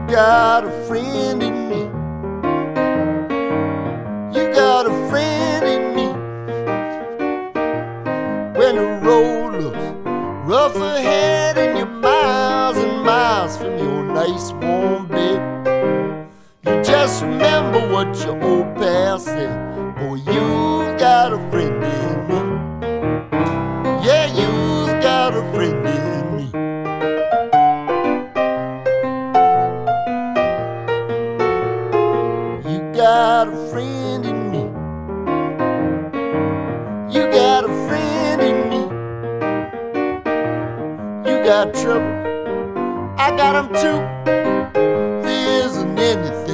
got a friend in me. You got a friend in me. When the road looks rough ahead and you're miles and miles from your nice warm bed, you just remember what your old pal said. Boy, you've got a friend in me. Yeah, you've got a friend in me. You got a friend in me. You got a friend in me. You got trouble, I got 'em too. There isn't anything